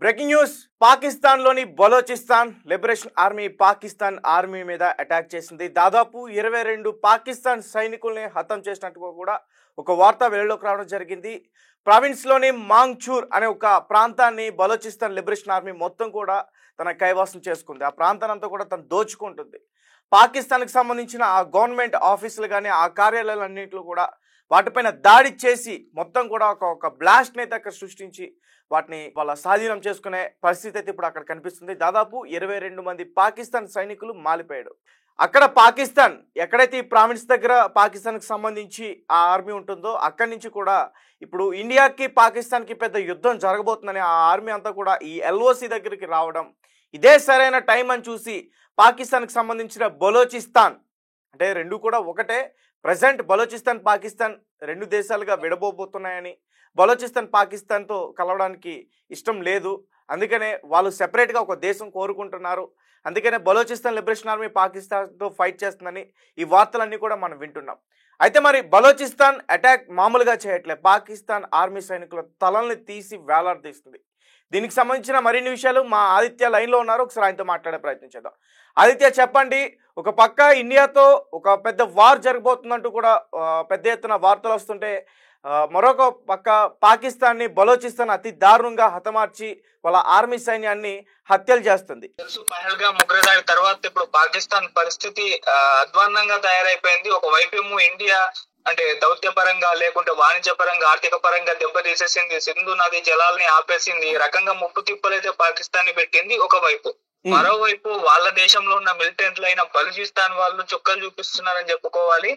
Breaking news. పాకిస్తాన్లోని Balochistan liberation army Pakistan army మీద attack చేసింది. దాదాపు 22 పాకిస్తాన్ సైనికుల్ని హతం చేసినట్టుగా కూడా ఒక వార్త వెలుగులోకి రావడం జరిగింది. ప్రావిన్స్లోని మాంగ్చూర్ అనే ఒక ప్రాంతాన్ని బలోచిస్తాన్ లిబరేషన్ ఆర్మీ మొత్తం కూడా తన కైవసం చేసుకుంది. ఆ ప్రాంతాన్ని అంతా కూడా తను దోచుకుంటుంది. పాకిస్తాన్కి సంబంధించిన ఆ గవర్నమెంట్ ఆఫీసులు కానీ ఆ కార్యాలయాలన్నింటిలో కూడా వాటిపైన దాడి చేసి మొత్తం కూడా ఒక బ్లాస్ట్ని అయితే అక్కడ సృష్టించి వాటిని వాళ్ళ స్వాధీనం చేసుకునే పరిస్థితి అయితే ఇప్పుడు అక్కడ కనిపిస్తుంది. దాదాపు 22 మంది పాకిస్తాన్ సైనికులు మాలిపోయాడు. అక్కడ పాకిస్తాన్ ఎక్కడైతే ఈ ప్రావిన్స్ దగ్గర పాకిస్తాన్కి సంబంధించి ఆ ఆర్మీ ఉంటుందో అక్కడి నుంచి కూడా ఇప్పుడు ఇండియాకి పాకిస్తాన్కి పెద్ద యుద్ధం జరగబోతుందని ఆ ఆర్మీ అంతా కూడా ఈ ఎల్ఓసి దగ్గరికి రావడం, ఇదే సరైన టైం అని చూసి పాకిస్తాన్కి సంబంధించిన బలోచిస్తాన్ అంటే రెండు కూడా ఒకటే. ప్రజెంట్ బలోచిస్తాన్ పాకిస్తాన్ రెండు దేశాలుగా విడబోతున్నాయని, బలోచిస్తాన్ పాకిస్తాన్తో కలవడానికి ఇష్టం లేదు, అందుకనే వాళ్ళు సెపరేట్గా ఒక దేశం కోరుకుంటున్నారు, అందుకనే బలోచిస్తాన్ లిబరేషన్ ఆర్మీ పాకిస్తాన్తో ఫైట్ చేస్తుందని ఈ వార్తలన్నీ కూడా మనం వింటున్నాం. అయితే మరి బలోచిస్తాన్ అటాక్ మామూలుగా చేయట్లే, పాకిస్తాన్ ఆర్మీ సైనికుల తలల్ని తీసి వేలాడదీస్తుంది. దీనికి సంబంధించిన మరిన్ని విషయాలు మా ఆదిత్య లైన్లో ఉన్నారు, ఒకసారి ఆయనతో మాట్లాడే ప్రయత్నం చేద్దాం. ఆదిత్య, చెప్పండి. ఒక పక్క ఇండియాతో ఒక పెద్ద వార్ జరగబోతుందంటూ కూడా పెద్ద ఎత్తున వార్తలు వస్తుంటే, మరొక పక్క పాకిస్తాన్ని బలోచిస్తాన్ అతి దారుణంగా హతమార్చి వాళ్ళ ఆర్మీ సైన్యాన్ని హత్యలు చేస్తుంది. పహల్గామ్ ఉగ్రదాడి తర్వాత ఇప్పుడు పాకిస్తాన్ పరిస్థితి అధ్వాన్నంగా తయారైపోయింది. ఒకవైపు ఏమో ఇండియా అంటే దౌత్యపరంగా లేకుంటే వాణిజ్యపరంగా ఆర్థిక పరంగా దెబ్బతీసేసింది, సింధు నది జలాల్ని ఆపేసింది, ఈ రకంగా ముప్పు తిప్పలైతే పాకిస్తాన్ ని పెట్టింది ఒకవైపు. మరోవైపు వాళ్ళ దేశంలో ఉన్న మిలిటెంట్లు అయిన బలూచిస్తాన్ వాళ్ళు చుక్కలు చూపిస్తున్నారని చెప్పుకోవాలి.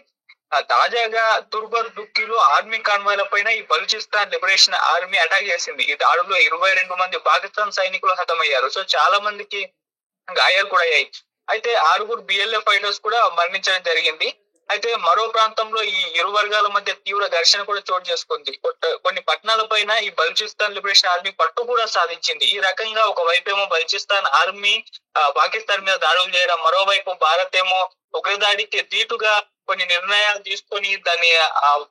తాజాగా తుర్బర్ దుక్కిలో ఆర్మీ కాన్వాయ్ల పైన ఈ బలూచిస్తాన్ లిబరేషన్ ఆర్మీ అటాక్ చేసింది. ఈ దాడుల్లో 22 మంది పాకిస్తాన్ సైనికులు హతమయ్యారు. సో చాలా మందికి గాయాలు కూడా అయ్యాయి. అయితే 6 బిఎల్ఎఫ్ ఫైటర్స్ కూడా మరణించడం జరిగింది. అయితే మరో ప్రాంతంలో ఈ ఇరు వర్గాల మధ్య తీవ్ర ఘర్షణ కూడా చోటు చేసుకుంది. కొన్ని పట్టణాల పైన ఈ బలూచిస్తాన్ లిబరేషన్ ఆర్మీ పట్టు కూడా సాధించింది. ఈ రకంగా ఒకవైపు ఏమో బలూచిస్తాన్ ఆర్మీ పాకిస్తాన్ మీద దాడులు చేయడం, మరోవైపు భారత్ ఏమో ఉగ్రదాడికి దీటుగా కొన్ని నిర్ణయాలు తీసుకొని దాన్ని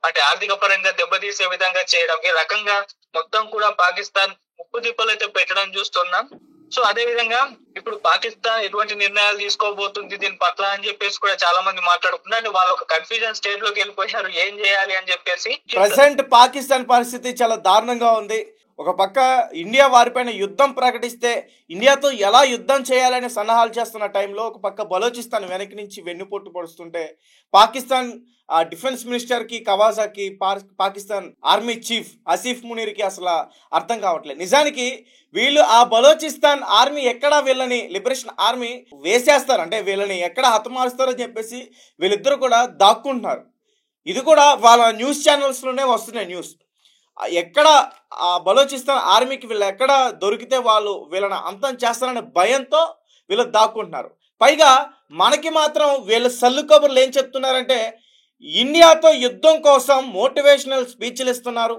అంటే ఆర్థిక పరంగా దెబ్బతీసే విధంగా చేయడం, ఈ రకంగా మొత్తం కూడా పాకిస్తాన్ ముప్పు తిప్పలు అయితే పెట్టడం చూస్తున్నాం. సో అదే విధంగా ఇప్పుడు పాకిస్తాన్ ఎటువంటి నిర్ణయాలు తీసుకోబోతుంది దీని పట్ల అని చెప్పేసి కూడా చాలా మంది మాట్లాడుతున్నారు. వాళ్ళు ఒక కన్ఫ్యూజన్ స్టేట్ లోకి వెళ్ళిపోయారు, ఏం చేయాలి అని చెప్పేసి. ప్రెసెంట్ పాకిస్తాన్ పరిస్థితి చాలా దారుణంగా ఉంది. ఒక పక్క ఇండియా వారిపైన యుద్ధం ప్రకటిస్తే ఇండియాతో ఎలా యుద్ధం చేయాలని సన్నాహాలు చేస్తున్న టైంలో ఒక పక్క బలోచిస్తాన్ వెనక్కి నుంచి వెన్నుపోటు పొడుస్తుంటే పాకిస్తాన్ డిఫెన్స్ మినిస్టర్కి కవాజాకి పాకిస్తాన్ ఆర్మీ చీఫ్ ఆసిఫ్ మునీర్కి అసలు అర్థం కావట్లేదు. నిజానికి వీళ్ళు ఆ బలోచిస్తాన్ ఆర్మీ ఎక్కడ వీళ్ళని లిబరేషన్ ఆర్మీ వేసేస్తారు, అంటే వీళ్ళని ఎక్కడ హతమారుస్తారని చెప్పేసి వీళ్ళిద్దరు కూడా దాక్కుంటున్నారు. ఇది కూడా వాళ్ళ న్యూస్ ఛానల్స్లోనే వస్తున్నాయి న్యూస్. ఎక్కడ ఆ బలోచిస్తాన్ ఆర్మీకి వీళ్ళు ఎక్కడ దొరికితే వాళ్ళు వీళ్ళని అంతం చేస్తారనే భయంతో వీళ్ళు దాక్కుంటున్నారు. పైగా మనకి మాత్రం వీళ్ళు సల్లు కబుర్లు ఏం చెప్తున్నారంటే ఇండియాతో యుద్ధం కోసం మోటివేషనల్ స్పీచ్లు ఇస్తున్నారు,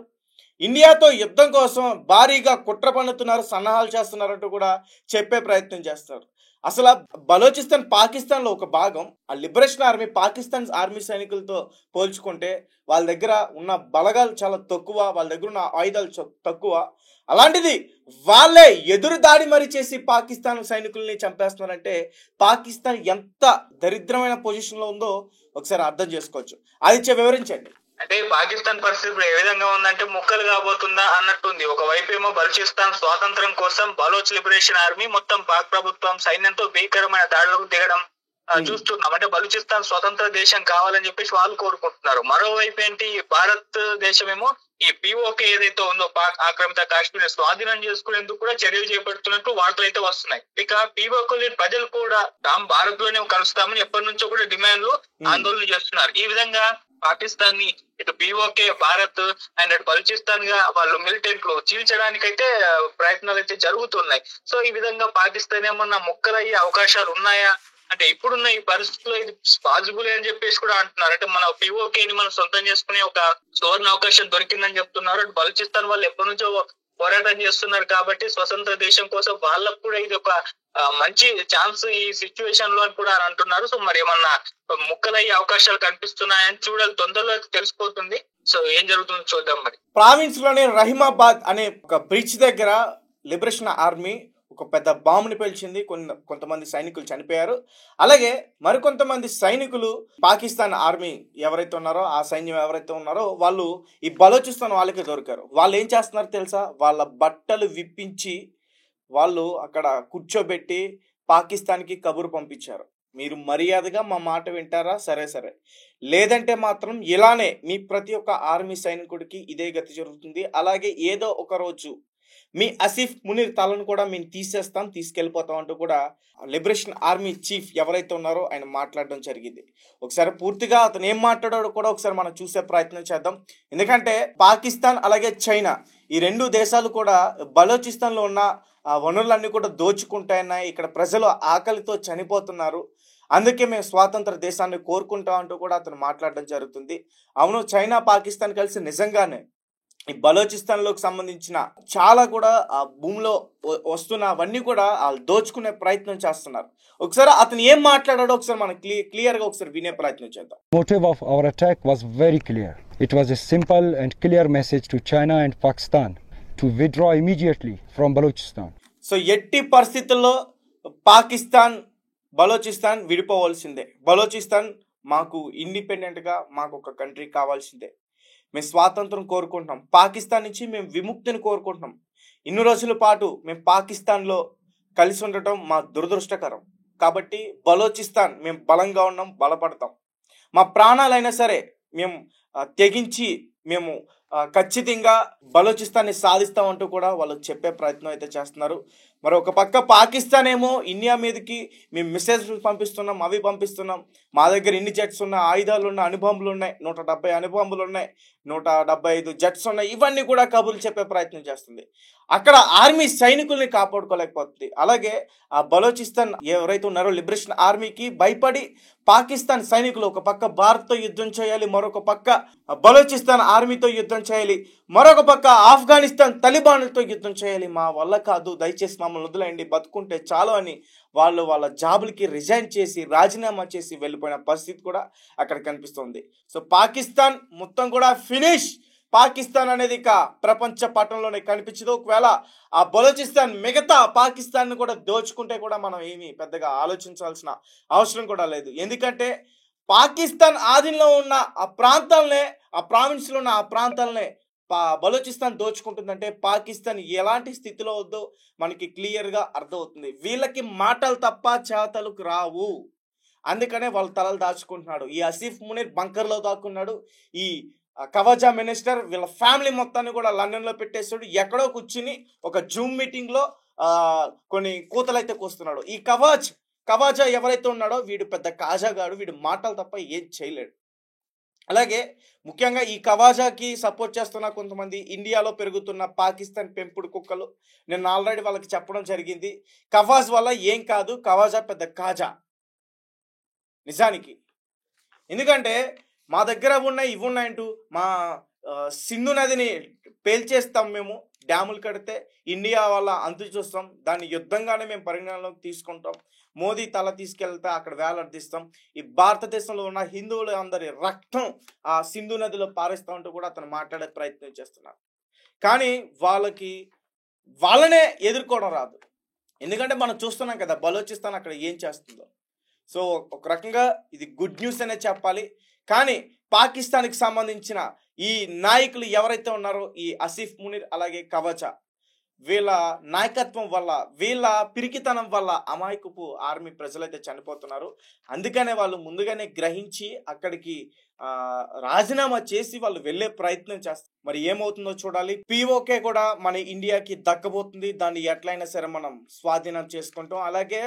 ఇండియాతో యుద్ధం కోసం భారీగా కుట్ర పన్నుతున్నారు, సన్నాహాలు చేస్తున్నారంటూ కూడా చెప్పే ప్రయత్నం చేస్తారు. అసలు బలోచిస్తాన్ పాకిస్తాన్లో ఒక భాగం. ఆ లిబరేషన్ ఆర్మీ పాకిస్తాన్ ఆర్మీ సైనికులతో పోల్చుకుంటే వాళ్ళ దగ్గర ఉన్న బలగాలు చాలా తక్కువ, వాళ్ళ దగ్గర ఉన్న ఆయుధాలు తక్కువ. అలాంటిది వాళ్ళే ఎదురు దాడి మరి చేసి పాకిస్తాన్ సైనికుల్ని చంపేస్తున్నారంటే పాకిస్తాన్ ఎంత దరిద్రమైన పొజిషన్లో ఉందో ఒకసారి అర్థం చేసుకోవచ్చు. ఆదిత్య, వివరించండి. అంటే పాకిస్తాన్ పరిస్థితి ఏ విధంగా ఉందంటే ముక్కలు కాబోతుందా అన్నట్టుంది. ఒకవైపు ఏమో బలూచిస్తాన్ స్వాతంత్రం కోసం బలోచ్ లిబరేషన్ ఆర్మీ మొత్తం పాక్ ప్రభుత్వం సైన్యంతో భీకరమైన దాడులకు దిగడం చూస్తున్నాం. అంటే బలూచిస్తాన్ స్వతంత్ర దేశం కావాలని చెప్పేసి వాళ్ళు కోరుకుంటున్నారు. మరోవైపు ఏంటి, భారత్ దేశమేమో ఈ పిఓకే ఏదైతే ఉందో పాక్ ఆక్రమిత కాశ్మీర్ స్వాధీనం చేసుకునేందుకు కూడా చర్యలు చేపడుతున్నట్టు వార్తలు అయితే వస్తున్నాయి. ఇక పిఓకే ప్రజలు కూడా తాము భారత్ లోనే కలుస్తామని ఎప్పటి నుంచో కూడా డిమాండ్లు ఆందోళన చేస్తున్నారు. ఈ విధంగా పాకిస్తాన్ ని ఇటు పిఓకే భారత్ అండ్ అటు బలూచిస్తాన్ గా వాళ్ళు మిలిటెంట్లు చీల్చడానికైతే ప్రయత్నాలు అయితే జరుగుతున్నాయి. సో ఈ విధంగా పాకిస్తాన్ ఏమన్నా ముక్కలయ్యే అవకాశాలు ఉన్నాయా అంటే ఇప్పుడున్న ఈ పరిస్థితుల్లో ఇది పాసిబుల్ అని చెప్పేసి కూడా అంటున్నారు. అంటే మన పిఓకేని మనం సొంతం చేసుకునే ఒక సువర్ణ అవకాశం దొరికిందని చెప్తున్నారు. బలూచిస్తాన్ వాళ్ళు ఎప్పటి నుంచో పోరాటం చేస్తున్నారు కాబట్టి స్వతంత్ర దేశం కోసం వాళ్ళకు కూడా ఇది ఒక మంచి ఛాన్స్ ఈ సిచ్యువేషన్ లో అని కూడా అంటున్నారు. సో మరి ఏమన్నా ముక్కలయ్యే అవకాశాలు కనిపిస్తున్నాయని చూడాలి, తొందరలో తెలిసిపోతుంది. సో ఏం జరుగుతుందో చూద్దాం. మరి ప్రావిన్స్ లోని రహీమాబాద్ అనే ఒక బ్రిడ్జ్ దగ్గర లిబరేషన్ ఆర్మీ ఒక పెద్ద బాంబుని పేల్చింది. కొంతమంది సైనికులు చనిపోయారు. అలాగే మరికొంతమంది సైనికులు పాకిస్తాన్ ఆర్మీ ఎవరైతే ఉన్నారో, ఆ సైన్యం ఎవరైతే ఉన్నారో వాళ్ళు ఈ బలోచిస్తాన్ వాళ్ళకి దొరికారు. వాళ్ళు ఏం చేస్తున్నారో తెలుసా? వాళ్ళ బట్టలు విప్పించి వాళ్ళు అక్కడ కూర్చోబెట్టి పాకిస్తాన్కి కబురు పంపించారు. మీరు మర్యాదగా మా మాట వింటారా? సరే, లేదంటే మాత్రం ఇలానే మీ ప్రతి ఒక్క ఆర్మీ సైనికుడికి ఇదే గతి జరుగుతుంది. అలాగే ఏదో ఒక రోజు మీ ఆసిఫ్ మునీర్ తలను కూడా మేము తీసుకెళ్ళిపోతాం అంటూ కూడా లిబరేషన్ ఆర్మీ చీఫ్ ఎవరైతే ఉన్నారో ఆయన మాట్లాడడం జరిగింది. ఒకసారి పూర్తిగా అతను ఏం మాట్లాడాడో కూడా ఒకసారి మనం చూసే ప్రయత్నం చేద్దాం. ఎందుకంటే పాకిస్తాన్ అలాగే చైనా ఈ రెండు దేశాలు కూడా బలోచిస్తాన్లో ఉన్న వనరులన్నీ కూడా దోచుకుంటాయన్నాయి. ఇక్కడ ప్రజలు ఆకలితో చనిపోతున్నారు. అందుకే మేము స్వాతంత్ర దేశాన్ని కోరుకుంటాం అంటూ కూడా అతను మాట్లాడడం జరుగుతుంది. అవును, చైనా పాకిస్తాన్ కలిసి నిజంగానే ఈ బలోచిస్తాన్లోకి సంబంధించిన చాలా కూడా ఆ భూమిలో వస్తున్న అవన్నీ కూడా వాళ్ళు దోచుకునే ప్రయత్నం చేస్తున్నారు. ఒకసారి అతను ఏం మాట్లాడాడో ఒకసారి మనం క్లియర్గా ఒకసారి వినే ప్రయత్నం చేద్దాం. Motive of our attack was very clear. It was a simple and clear message to China and Pakistan to withdraw immediately from Balochistan. So ఎట్టి పరిస్థితుల్లో పాకిస్తాన్ బలోచిస్తాన్ విడిపోవాల్సిందే. బలోచిస్తాన్ మాకు ఇండిపెండెంట్గా మాకు ఒక కంట్రీ కావాల్సిందే. మేము స్వాతంత్రం కోరుకుంటున్నాం. పాకిస్తాన్ నుంచి మేము విముక్తిని కోరుకుంటున్నాం. ఇన్ని రోజుల పాటు మేము పాకిస్తాన్లో కలిసి ఉండటం మా దురదృష్టకరం. కాబట్టి బలోచిస్తాన్ మేము బలంగా ఉన్నాం, బలపడతాం. మా ప్రాణాలైనా సరే మేము తెగించి మేము ఖచ్చితంగా బలోచిస్తాన్ని సాధిస్తామంటూ కూడా వాళ్ళు చెప్పే ప్రయత్నం అయితే చేస్తున్నారు. మరి ఒక పక్క పాకిస్తాన్ ఏమో ఇండియా మీదకి మేము మిసైల్స్ పంపిస్తున్నాం, అవి పంపిస్తున్నాం, మా దగ్గర ఇన్ని జెట్స్ ఉన్నాయి, ఆయుధాలు ఉన్నాయి, అణుబాంబులు ఉన్నాయి, 170 అణుబాంబులు ఉన్నాయి, 175 జెట్స్ ఉన్నాయి, ఇవన్నీ కూడా కబుర్లు చెప్పే ప్రయత్నం చేస్తుంది. అక్కడ ఆర్మీ సైనికుల్ని కాపాడుకోలేకపోతుంది. అలాగే ఆ బలోచిస్తాన్ ఎవరైతే ఉన్నారో లిబరేషన్ ఆర్మీకి భయపడి పాకిస్తాన్ సైనికులు ఒక పక్క భారత్తో యుద్ధం చేయాలి, మరొక పక్క బలోచిస్తాన్ ఆర్మీతో యుద్ధం చేయాలి, మరొక పక్క ఆఫ్ఘనిస్తాన్ తలిబాన్లతో యుద్ధం చేయాలి. మా వల్ల కాదు, దయచేసి మమ్మల్ని వదిలేయండి, బతుకుంటే చాలు అని వాళ్ళు వాళ్ళ జాబులకి రిజైన్ చేసి రాజీనామా చేసి వెళ్ళిపోయిన పరిస్థితి కూడా అక్కడ కనిపిస్తుంది. సో పాకిస్తాన్ మొత్తం కూడా ఫినిష్. పాకిస్తాన్ అనేది ఇక ప్రపంచ పటంలోనే కనిపించదు. ఒకవేళ ఆ బలోచిస్తాన్ మిగతా పాకిస్తాన్ కూడా దోచుకుంటే కూడా మనం ఏమీ పెద్దగా ఆలోచించాల్సిన అవసరం కూడా లేదు. ఎందుకంటే పాకిస్తాన్ ఆధీనంలో ఉన్న ఆ ప్రాంతాలనే, ఆ ప్రావిన్స్లో ఉన్న ఆ ప్రాంతాలనే బలోచిస్తాన్ దోచుకుంటుందంటే పాకిస్తాన్ ఎలాంటి స్థితిలో వద్దో మనకి క్లియర్గా అర్థమవుతుంది. వీళ్ళకి మాటలు తప్ప చేతలకు రావు. అందుకనే వాళ్ళు తలలు దాచుకుంటున్నాడు. ఈ ఆసిఫ్ మునీర్ బంకర్లో దాక్కున్నాడు. ఈ కవాజా మినిస్టర్ వీళ్ళ ఫ్యామిలీ మొత్తాన్ని కూడా లండన్లో పెట్టేస్తాడు. ఎక్కడో కూర్చుని ఒక జూమ్ మీటింగ్లో కొన్ని కూతలైతే కూస్తున్నాడు. ఈ కవాజా ఎవరైతే ఉన్నాడో వీడు పెద్ద కాజాగాడు, వీడు మాటలు తప్ప ఏం చేయలేడు. అలాగే ముఖ్యంగా ఈ కవాజాకి సపోర్ట్ చేస్తున్న కొంతమంది ఇండియాలో పెరుగుతున్న పాకిస్తాన్ పెంపుడు కుక్కలు, నేను ఆల్రెడీ వాళ్ళకి చెప్పడం జరిగింది, కవాజ్ వల్ల ఏం కాదు, కవాజా పెద్ద కాజా నిజానికి. ఎందుకంటే మా దగ్గర ఉన్నాయి ఇవి ఉన్నాయంటూ మా సింధు నదిని పేల్చేస్తాం, మేము డ్యాములు కడితే ఇండియా వల్ల అంతు చూస్తాం, దాన్ని యుద్ధంగానే మేము పరిగణనలోకి తీసుకుంటాం, మోదీ తల తీసుకెళ్తే అక్కడ వేలాడదీస్తాం, ఈ భారతదేశంలో ఉన్న హిందువులు అందరి రక్తం ఆ సింధు నదిలో పారేస్తామంటూ కూడా అతను మాట్లాడే ప్రయత్నం చేస్తున్నారు. కానీ వాళ్ళనే ఎదుర్కోవడం రాదు. ఎందుకంటే మనం చూస్తున్నాం కదా బలోచిస్తాన్ అక్కడ ఏం చేస్తుందో. సో ఒక రకంగా ఇది గుడ్ న్యూస్ అనే చెప్పాలి. కానీ పాకిస్తాన్కి సంబంధించిన ఈ నాయకులు ఎవరైతే ఉన్నారో ఈ ఆసిఫ్ మునీర్ అలాగే కవాజా, వీళ్ళ నాయకత్వం వల్ల, వీళ్ళ పిరికితనం వల్ల అమాయకపు ఆర్మీ ప్రజలైతే చనిపోతున్నారు. అందుకనే వాళ్ళు ముందుగానే గ్రహించి అక్కడికి రాజీనామా చేసి వాళ్ళు వెళ్ళే ప్రయత్నం చేస్తారు. మరి ఏమవుతుందో చూడాలి. పిఓకే కూడా మన ఇండియాకి దక్కబోతుంది. దాన్ని ఎట్లయినా సరే మనం స్వాధీనం చేసుకుంటాం. అలాగే